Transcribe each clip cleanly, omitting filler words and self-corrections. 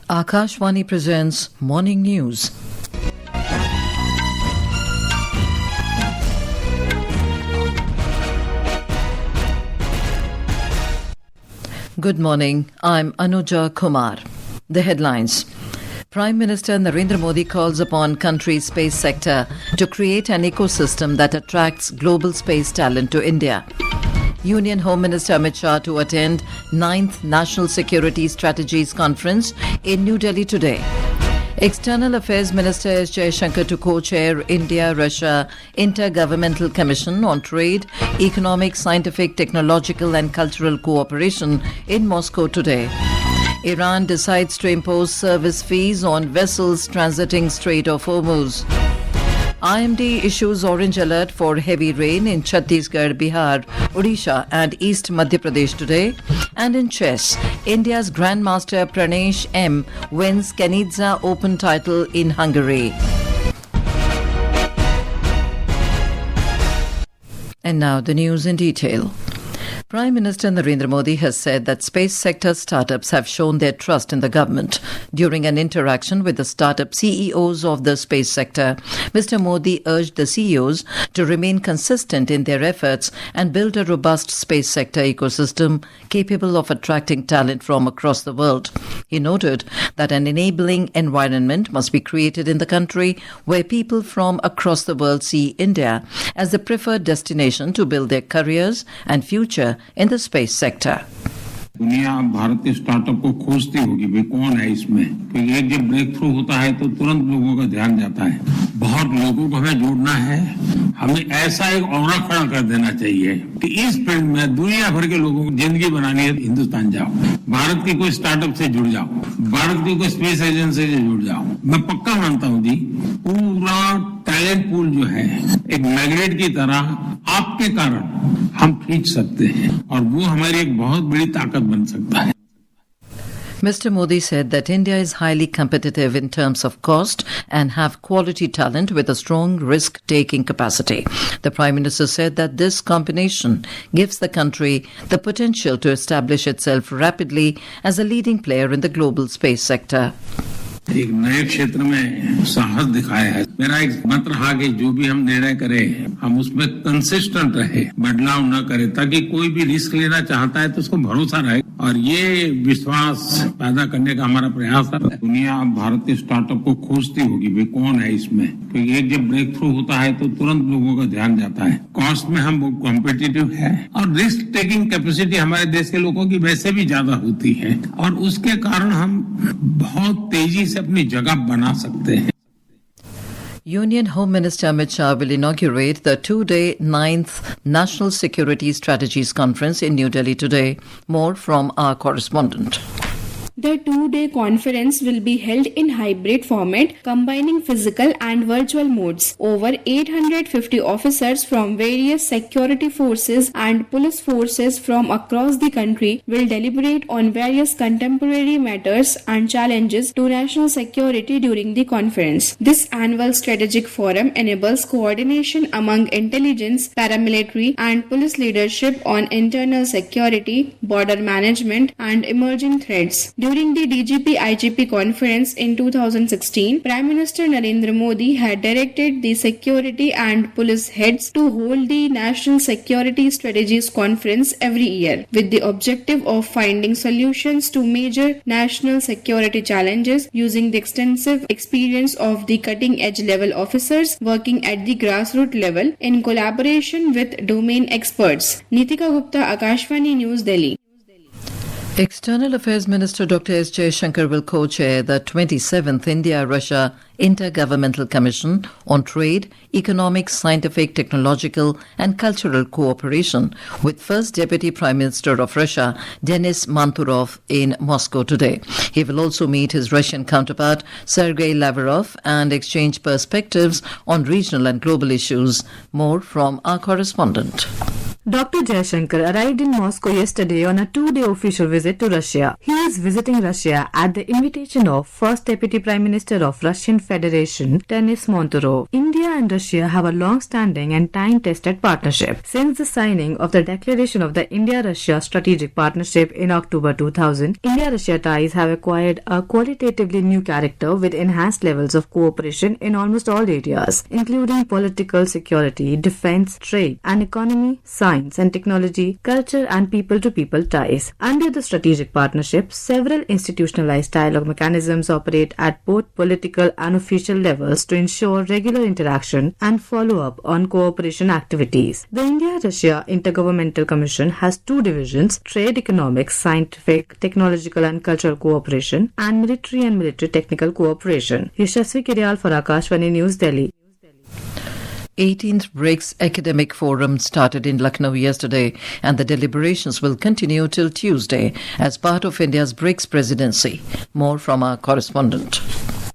Akashvani presents Morning News. Good morning, I'm Anuja Kumar. The headlines. Prime Minister Narendra Modi calls upon country's space sector to create an ecosystem that attracts global space talent to India. Union Home Minister Amit Shah to attend 9th National Security Strategies Conference in New Delhi today. External Affairs Minister S. Jaishankar to co-chair India-Russia Inter-Governmental Commission on Trade, Economic, Scientific, Technological and Cultural Cooperation in Moscow today. Iran decides to impose service fees on vessels transiting Strait of Hormuz. IMD issues orange alert for heavy rain in Chhattisgarh, Bihar, Odisha and East Madhya Pradesh today. And in chess, India's Grandmaster Pranesh M wins Kanizsa Open title in Hungary. And now the news in detail. Prime Minister Narendra Modi has said that space sector startups have shown their trust in the government. During an interaction with the startup CEOs of the space sector, Mr. Modi urged the CEOs to remain consistent in their efforts and build a robust space sector ecosystem capable of attracting talent from across the world. He noted that an enabling environment must be created in the country where people from across the world see India as the preferred destination to build their careers and future in the space sector. दुनिया भारत के startup को खोजती होगी भाई कौन है इसमें, क्योंकि एक जब ब्रेक थ्रू होता है तो तुरंत लोगों का ध्यान जाता है। बहुत लोगों को हमें जोड़ना है, हमें ऐसा एक ऑरा खड़ा कर देना चाहिए कि इस फील्ड में दुनिया भर के लोगों को जिंदगी बनानी है, हिंदुस्तान जाओ, भारत की कोई स्टार्टअप से जुड़ जाओ, भारत की कोई स्पेस एजेंसी से जुड़ जाओ। मैं पक्का मानता हूँ जी, पूरा टैलेंट पूल जो है एक मैग्नेट की तरह आपके कारण हम खींच सकते हैं और वो हमारी एक बहुत बड़ी ताकत बन सकता है। Mr. Modi said that India is highly competitive in terms of cost and have quality talent with a strong risk-taking capacity. The Prime Minister said that this combination gives the country the potential to establish itself rapidly as a leading player in the global space sector. एक नए क्षेत्र में साहस दिखाया है। मेरा एक मत रहा कि जो भी हम निर्णय करें हम उसमें कंसिस्टेंट रहे, बदलाव न करें, ताकि कोई भी रिस्क लेना चाहता है तो उसको भरोसा रहे और ये विश्वास पैदा करने का हमारा प्रयास है। दुनिया भारत के स्टार्टअप को खोजती होगी भाई कौन है इसमें, क्योंकि एक जब ब्रेक थ्रू होता है तो तुरंत लोगों का ध्यान जाता है। कॉस्ट में हम कॉम्पिटिटिव है और रिस्क टेकिंग कैपेसिटी हमारे देश के लोगों की वैसे भी ज्यादा होती है और उसके कारण हम बहुत तेजी से अपनी जगह बना सकते हैं। Union Home Minister Amit Shah will inaugurate the two-day 9th National Security Strategies Conference in New Delhi today. More from our correspondent. The two-day conference will be held in hybrid format, combining physical and virtual modes. Over 850 officers from various security forces and police forces from across the country will deliberate on various contemporary matters and challenges to national security during the conference. This annual strategic forum enables coordination among intelligence, paramilitary and police leadership on internal security, border management and emerging threats. During the DGP-IGP conference in 2016, Prime Minister Narendra Modi had directed the security and police heads to hold the National Security Strategies Conference every year, with the objective of finding solutions to major national security challenges using the extensive experience of the cutting-edge level officers working at the grassroots level in collaboration with domain experts. Nitika Gupta, Akashvani News, Delhi. External Affairs Minister Dr. S. Jaishankar will co-chair the 27th India-Russia Inter-Governmental Commission on Trade, Economic, Scientific, Technological and Cultural Cooperation with First Deputy Prime Minister of Russia, Denis Manturov, in Moscow today. He will also meet his Russian counterpart, Sergei Lavrov, and exchange perspectives on regional and global issues. More from our correspondent. Dr. Jaishankar arrived in Moscow yesterday on a 2-day official visit to Russia. He is visiting Russia at the invitation of First Deputy Prime Minister of Russian Federation, Denis Monturov. India and Russia have a long-standing and time-tested partnership. Since the signing of the declaration of the India-Russia Strategic Partnership in October 2000, India-Russia ties have acquired a qualitatively new character with enhanced levels of cooperation in almost all areas, including political, security, defense, trade and economy, science and technology, culture and people-to-people ties. Under the strategic partnership, several institutionalized dialogue mechanisms operate at both political and official levels to ensure regular interaction and follow-up on cooperation activities. The India-Russia Inter-Governmental Commission has 2 divisions: trade, economics, scientific, technological and cultural cooperation, and military technical cooperation. Yashasvi Kiryal for Akashvani News, Delhi. 18th BRICS Academic Forum started in Lucknow yesterday, and the deliberations will continue till Tuesday as part of India's BRICS presidency. More from our correspondent.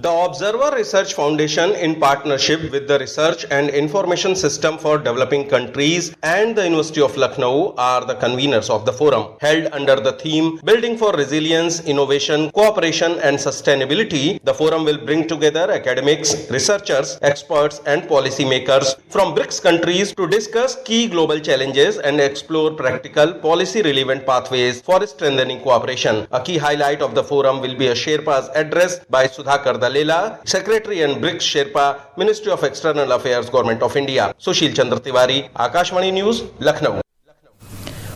The Observer Research Foundation, in partnership with the Research and Information System for Developing Countries and the University of Lucknow, are the conveners of the forum. Held under the theme Building for Resilience, Innovation, Cooperation and Sustainability, the forum will bring together academics, researchers, experts and policymakers from BRICS countries to discuss key global challenges and explore practical, policy-relevant pathways for strengthening cooperation. A key highlight of the forum will be a Sherpa's address by Sudhakar Lela, Secretary and BRICS Sherpa, Ministry of External Affairs, Government of India. Sushil Chandra Tiwari, Akashvani News, Lucknow.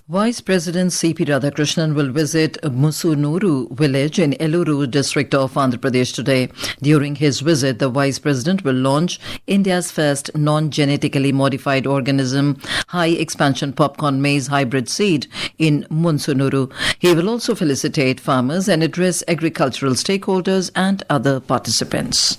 Vice President C.P. Radhakrishnan will visit Musunuru village in Eluru district of Andhra Pradesh today. During his visit, the Vice President will launch India's first non-genetically modified organism, high-expansion popcorn maize hybrid seed in Musunuru. He will also felicitate farmers and address agricultural stakeholders and other participants.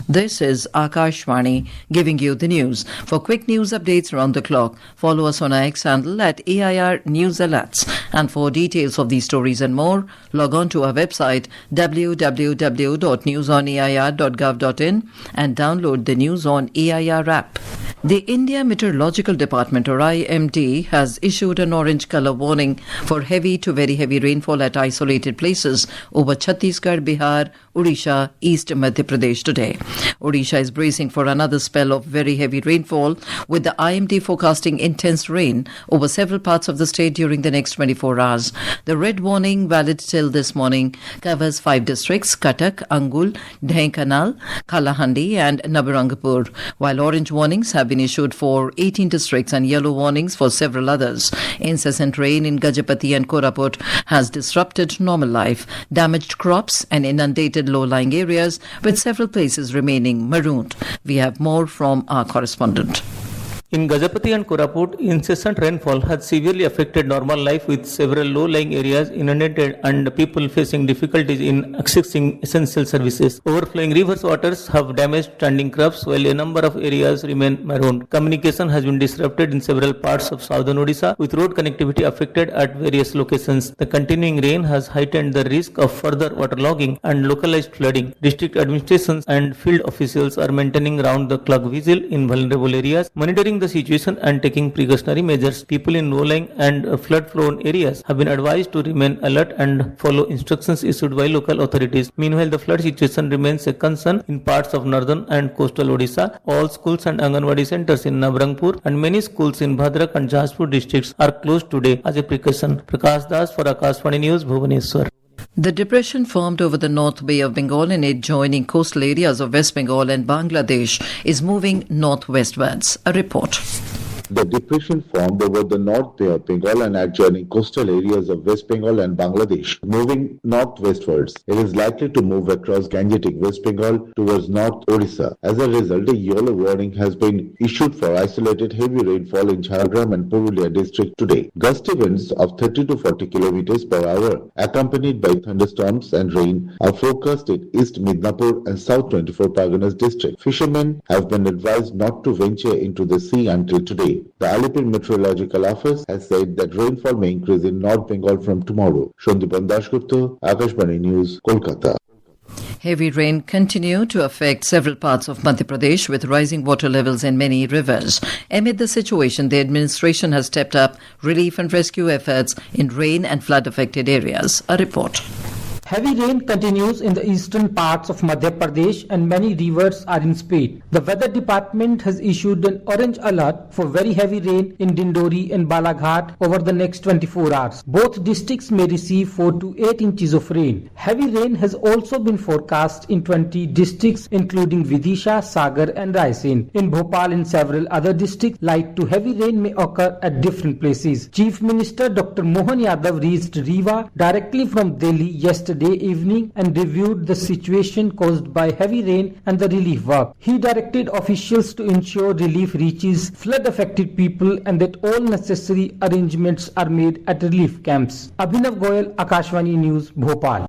This is Akashvani giving you the news. For quick news updates around the clock, follow us on our X handle at AIR News Alerts. And for details of these stories and more, log on to our website www.newsonair.gov.in and download the News on AIR app. The India Meteorological Department, or IMD, has issued an orange color warning for heavy to very heavy rainfall at isolated places over Chhattisgarh, Bihar, Odisha, East Madhya Pradesh today. Odisha is bracing for another spell of very heavy rainfall, with the IMD forecasting intense rain over several parts of the state during the next 24 hours. The red warning, valid till this morning, covers 5 districts: Cuttack, Angul, Dhenkanal, Kalahandi and Nabarangpur, while orange warnings have been issued for 18 districts and yellow warnings for several others. Incessant rain in Gajapati and Koraput has disrupted normal life, damaged crops and inundated low-lying areas, with several places remaining marooned. We have more from our correspondent. In Gajapati and Koraput, incessant rainfall has severely affected normal life, with several low-lying areas inundated and people facing difficulties in accessing essential services. Overflowing rivers' waters have damaged standing crops, while a number of areas remain marooned. Communication has been disrupted in several parts of southern Odisha, with road connectivity affected at various locations. The continuing rain has heightened the risk of further waterlogging and localized flooding. District administrations and field officials are maintaining round-the-clock vigil in vulnerable areas, monitoring the situation and taking precautionary measures. People in low-lying and flood-prone areas have been advised to remain alert and follow instructions issued by local authorities. Meanwhile, the flood situation remains a concern in parts of northern and coastal Odisha. All schools and Anganwadi centers in Nabarangpur and many schools in Bhadrak and Jashpur districts are closed today as a precaution. Prakash Das for Akashvani News, Bhubaneswar. The depression formed over the North Bay of Bengal and adjoining coastal areas of West Bengal and Bangladesh is moving northwestwards. A report. The depression formed over the North Bay of Bengal and adjoining coastal areas of West Bengal and Bangladesh, moving northwestwards. It is likely to move across Gangetic West Bengal towards North Odisha. As a result, a yellow warning has been issued for isolated heavy rainfall in Jhargram and Purulia district today. Gusty winds of 30 to 40 kilometers per hour, accompanied by thunderstorms and rain, are forecast in East Midnapur and South 24 Parganas district. Fishermen have been advised not to venture into the sea until today. The Alipur Meteorological Office has said that rainfall may increase in North Bengal from tomorrow. Shondipan Dashgupta, Akashvani News, Kolkata. Heavy rain continued to affect several parts of Madhya Pradesh with rising water levels in many rivers. Amid the situation, the administration has stepped up relief and rescue efforts in rain and flood affected areas. A report. Heavy rain continues in the eastern parts of Madhya Pradesh and many rivers are in spate. The weather department has issued an orange alert for very heavy rain in Dindori and Balaghat over the next 24 hours. Both districts may receive 4 to 8 inches of rain. Heavy rain has also been forecast in 20 districts including Vidisha, Sagar and Raisen. In Bhopal and several other districts, light to heavy rain may occur at different places. Chief Minister Dr. Mohan Yadav reached Rewa directly from Delhi yesterday evening and reviewed the situation caused by heavy rain and the relief work. He directed officials to ensure relief reaches flood affected people and that all necessary arrangements are made at relief camps. Abhinav Goyal, Akashvani News, Bhopal.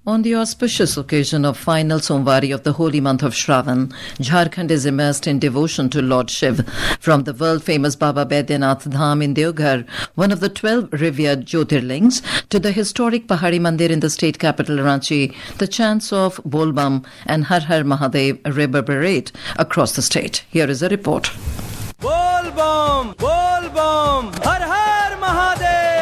On the auspicious occasion of final Somvari of the holy month of Shravan, Jharkhand is immersed in devotion to Lord Shiv. From the world-famous Baba Baidyanath Dham in Deoghar, one of the 12 revered Jyotirlings, to the historic Pahari Mandir in the state capital Ranchi, the chants of Bolbam and Har Har Mahadev reverberate across the state. Here is a report. Bolbam, Bolbam, Har Har Mahadev.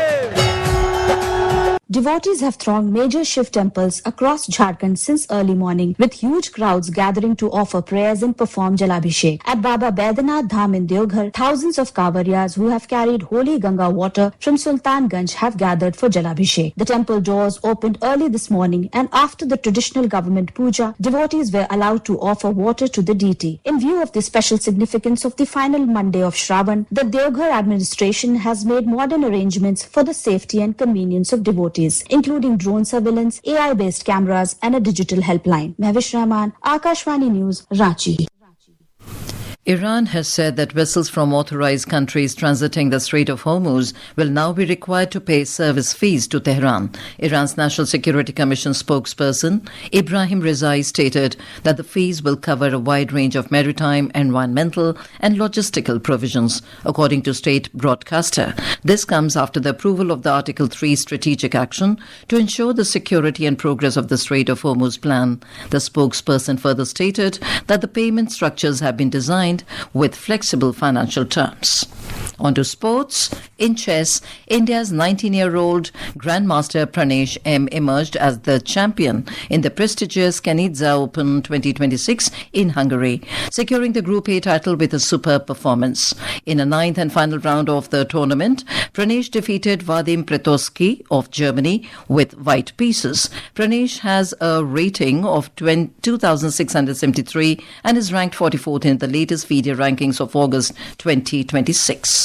Devotees have thronged major Shiv temples across Jharkhand since early morning, with huge crowds gathering to offer prayers and perform Jalabhishek. At Baba Baidyanath Dham in Deoghar, thousands of Kavariyas who have carried holy Ganga water from Sultanganj have gathered for Jalabhishek. The temple doors opened early this morning, and after the traditional government puja, devotees were allowed to offer water to the deity. In view of the special significance of the final Monday of Shravan, the Deoghar administration has made modern arrangements for the safety and convenience of devotees, including drone surveillance, AI-based cameras and a digital helpline. Mehwish Rahman, Akashvani News, Ranchi. Iran has said that vessels from authorized countries transiting the Strait of Hormuz will now be required to pay service fees to Tehran. Iran's National Security Commission spokesperson Ibrahim Rezai stated that the fees will cover a wide range of maritime, environmental and logistical provisions. According to state broadcaster, this comes after the approval of the Article 3 strategic action to ensure the security and progress of the Strait of Hormuz plan. The spokesperson further stated that the payment structures have been designed with flexible financial terms. On to sports. In chess, India's 19-year-old Grandmaster Pranesh M emerged as the champion in the prestigious Kanizsa Open 2026 in Hungary, securing the Group A title with a superb performance. In a ninth and final round of the tournament, Pranesh defeated Vadim Pretosky of Germany with white pieces. Pranesh has a rating of 2,673 and is ranked 44th in the latest FIDE rankings of August 2026.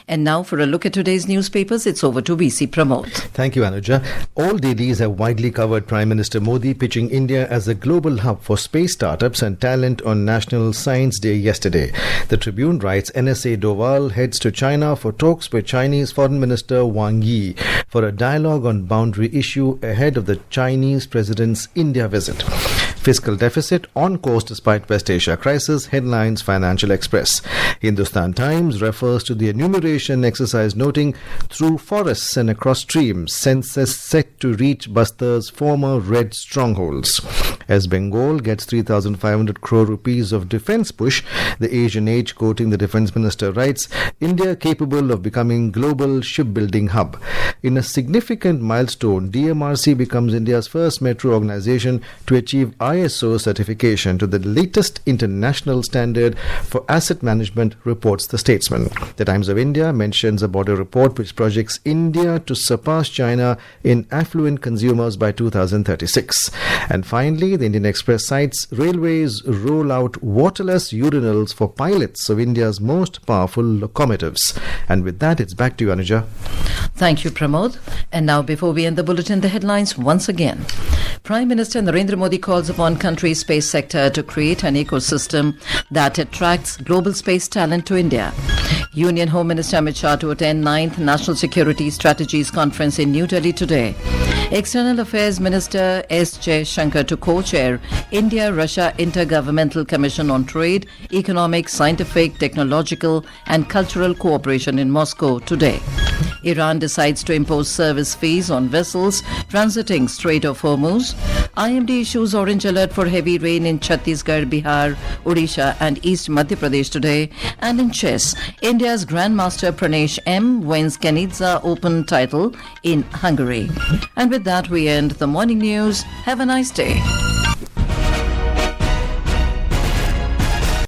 And now for a look at today's newspapers, it's over to VC Pramod. Thank you, Anuja. All dailies have widely covered Prime Minister Modi pitching India as a global hub for space startups and talent on National Science Day yesterday. The Tribune writes NSA Doval heads to China for talks with Chinese Foreign Minister Wang Yi for a dialogue on boundary issue ahead of the Chinese president's India visit. Fiscal deficit on course despite West Asia crisis, headlines Financial Express. Hindustan Times refers to the enumeration exercise noting through forests and across streams, census set to reach Bastar's former red strongholds. As Bengal gets 3,500 crore rupees of defence push, the Asian Age, quoting the Defence Minister, writes, India capable of becoming global shipbuilding hub. In a significant milestone, DMRC becomes India's first metro organisation to achieve ISO certification to the latest international standard for asset management, reports the Statesman. The Times of India mentions a border report which projects India to surpass China in affluent consumers by 2036. And finally, the Indian Express cites railways roll out waterless urinals for pilots of India's most powerful locomotives. And with that, it's back to you, Anuja. Thank you, Pramod. And now, before we end the bulletin, the headlines once again. Prime Minister Narendra Modi calls upon country's space sector to create an ecosystem that attracts global space talent to India. Union Home Minister Amit Shah to attend 9th National Security Strategies Conference in New Delhi today. External Affairs Minister S. Jaishankar to co-chair India-Russia Inter-Governmental Commission on Trade, Economic, Scientific, Technological and Cultural Cooperation in Moscow today. Iran decides to impose service fees on vessels transiting Strait of Hormuz. IMD issues orange alert for heavy rain in Chhattisgarh, Bihar, Odisha and East Madhya Pradesh today. And in chess, India's Grandmaster Pranesh M wins Kanizsa Open title in Hungary. And with that, we end the morning news. Have a nice day.